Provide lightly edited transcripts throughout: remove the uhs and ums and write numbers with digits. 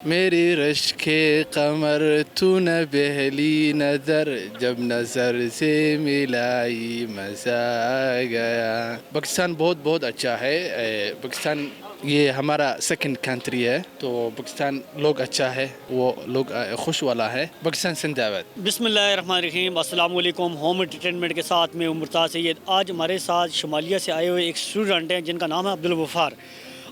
میری رشک قمر تو نہ پہلی نظر جب نظر سے ملائی مزہ آ گیا. پاکستان بہت بہت اچھا ہے. پاکستان یہ ہمارا سیکنڈ کنٹری ہے, تو پاکستان لوگ اچھا ہے, وہ لوگ خوش والا ہے. پاکستان زندہ باد. بسم اللہ الرحمن الرحیم. السلام علیکم. ہوم انٹرٹینمنٹ کے ساتھ میں مرتاز سید. آج ہمارے ساتھ شمالیہ سے آئے ہوئے ایک اسٹوڈنٹ ہیں جن کا نام ہے عبدالغفار.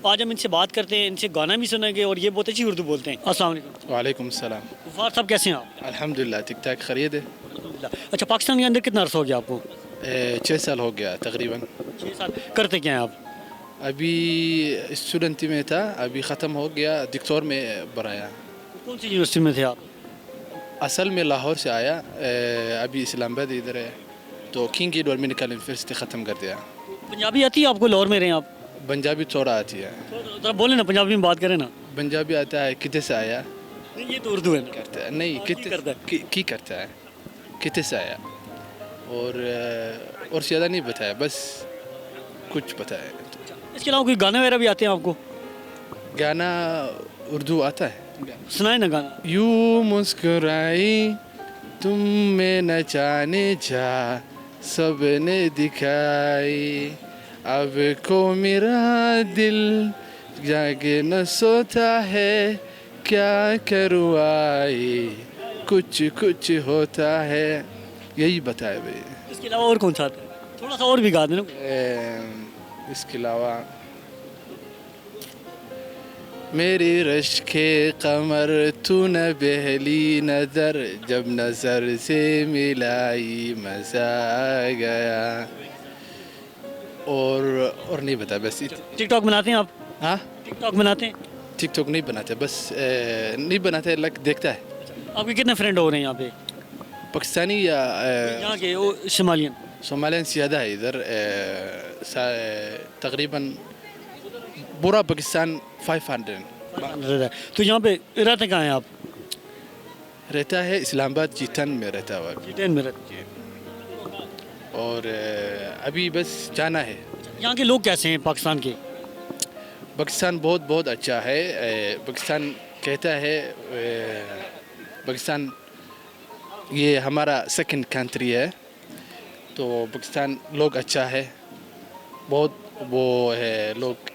آج ہم ان سے بات کرتے ہیں, ان سے گانا بھی سنیں گے اور یہ بہت اچھی اردو بولتے ہیں. السلام علیکم. وعلیکم السلام. غفار صاحب کیسے ہیں آپ؟ الحمدللہ ٹھیک ٹھاک خرید ہے. اچھا, پاکستان کے اندر کتنا عرصہ ہو گیا آپ کو؟ 6 سال ہو گیا تقریباً. 6 سال. کرتے کیا ہیں آپ؟ ابھی اسٹوڈنٹ میں تھا, ابھی ختم ہو گیا, دکتور میں برایا. کون سی یونیورسٹی میں تھے آپ؟ اصل میں لاہور سے آیا, ابھی اسلام آباد ادھر ہے, تو کنگ ایڈورڈ میڈیکل یونیورسٹی ختم کر دیا. پنجابی آتی ہے آپ کو؟ لاہور میں رہے ہیں آپ. پنجابی تھوڑا آتی ہے. ذرا بولیں نا, پنجابی میں بات کریں نا. پنجابی آتا ہے. کتے سے آیا نہیں, یہ تو اردو ہے نا. کرتا ہے. نہیں, کی کرتا ہے. کتے سے آیا, اور زیادہ نہیں بتایا, بس کچھ بتایا. اس کے علاوہ کوئی گانے وغیرہ بھی آتے ہیں آپ کو؟ گانا اردو آتا ہے. سنائیں نا گانا. یوں مسکرائی تم میں نچانے جا, سب نے دکھائی, اب کو میرا دل جاگے نہ سوتا ہے, کیا کروں آئی کچھ کچھ ہوتا ہے. یہی بتایا بھائی. اس کے علاوہ اور کون سا آتا ہے؟ تھوڑا سا اور بھی گا دیں نا. اس کے علاوہ میری رشک قمر تو نہ پہلی نظر جب نظر سے ملائی مزہ آ گیا, اور نہیں بتا بس. ٹک ٹاک بناتے ہیں آپ؟ ہاں, ٹک ٹاک بناتے ہیں؟ ٹک ٹاک نہیں بناتے, بس نہیں بناتے, لگ دیکھتا ہے. آپ کے کتنے فرینڈ ہو رہے ہیں یہاں پہ پاکستانی یا یہاں کے شمالین؟ صومالین زیادہ ہے ادھر. تقریباً پورا پاکستان 500. تو یہاں پہ رہتے کہاں ہیں آپ؟ رہتا ہے اسلام آباد G10 میں رہتا ہوا. G10 میں رہتے. اور ابھی بس جانا ہے. یہاں کے لوگ کیسے ہیں پاکستان کے؟ پاکستان بہت بہت اچھا ہے. پاکستان کہتا ہے, پاکستان یہ ہمارا سیکنڈ کنٹری ہے, تو پاکستان لوگ اچھا ہے, بہت وہ ہے, لوگ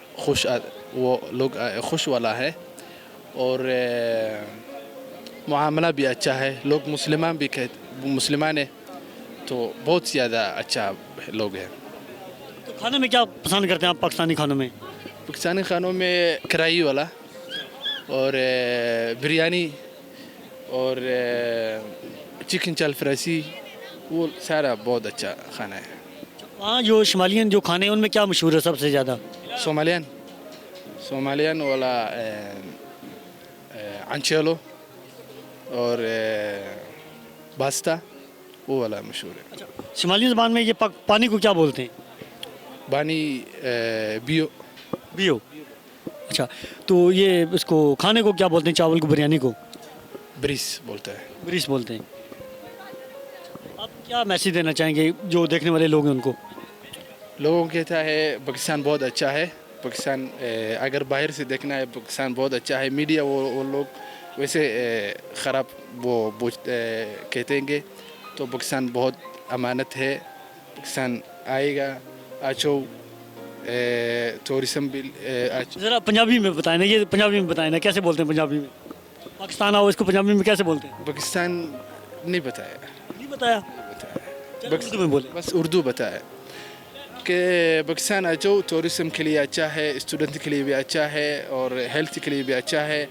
خوش والا ہے, اور معاملہ بھی اچھا ہے. لوگ مسلمان ہیں, تو بہت زیادہ اچھا لوگ ہیں. تو کھانے میں کیا پسند کرتے ہیں آپ پاکستانی کھانوں میں؟ پاکستانی کھانوں میں کڑھائی والا, اور بریانی, اور چکن چال فراسی, وہ سارا بہت اچھا کھانا ہے. وہاں جو شمالیین جو کھانے ہیں ان میں کیا مشہور ہے سب سے زیادہ؟ صومالیان والا انچیلو اور باستا, وہ والا مشہور ہے. شمالی زبان میں یہ پانی کو کیا بولتے ہیں؟ بانی بیو. اچھا, تو یہ اس کو کھانے کو کیا بولتے ہیں, چاول کو, بریانی کو؟ بریس بولتا ہے. بریس بولتے ہیں. آپ کیا میسیج دینا چاہیں گے جو دیکھنے والے لوگ ہیں ان کو؟ لوگوں کہتا ہے پاکستان بہت اچھا ہے. پاکستان اگر باہر سے دیکھنا ہے, پاکستان بہت اچھا ہے. میڈیا وہ لوگ ویسے خراب وہ کہتے ہیں گے, تو پاکستان بہت امانت ہے. پاکستان آئے گا, آچو ٹورزم بھی. ذرا پنجابی میں بتائیں نا, یہ پنجابی میں بتائیں نا, کیسے بولتے ہیں پنجابی میں؟ پاکستان آؤ, اس کو پنجابی میں کیسے بولتے ہیں؟ پاکستان نہیں بتایا. نہیں بتایا؟ اردو میں بولے. بس اردو بتایا کہ پاکستان آجو ٹورزم کے لیے اچھا ہے, اسٹوڈنٹ کے لیے بھی اچھا ہے, اور ہیلتھ کے لیے بھی اچھا ہے.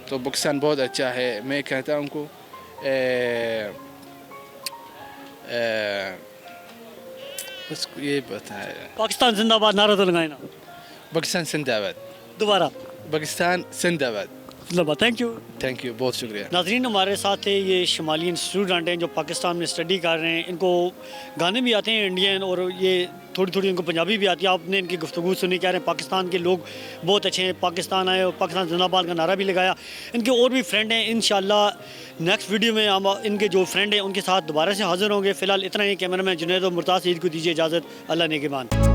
تو پاکستان بہت اچھا ہے. میں کہتا ہوں کو بس یہ بتایا. پاکستان زندہ باد نعرہ تو لگائیں نا. پاکستان زندہ باد. دوبارہ. پاکستان زندہ باد. زندہ باد. تھینک یو, بہت شکریہ. ناظرین, ہمارے ساتھ ہے یہ شمالیین اسٹوڈنٹ ہیں جو پاکستان میں اسٹڈی کر رہے ہیں. ان کو گانے بھی آتے ہیں انڈین, اور یہ تھوڑی ان کو پنجابی بھی آتی ہے. آپ نے ان کی گفتگو سنی, کہہ رہے ہیں پاکستان کے لوگ بہت اچھے ہیں, پاکستان آئے اور پاکستان زندہ باد کا نعرہ بھی لگایا. ان کے اور بھی فرینڈ ہیں, انشاءاللہ نیکسٹ ویڈیو میں ہم ان کے جو فرینڈ ہیں ان کے ساتھ دوبارہ سے حاضر ہوں گے. فی الحال اتنا ہی. کیمرہ مین جنید و مرتاز سعید کو دیجیے اجازت. اللہ نگہبان.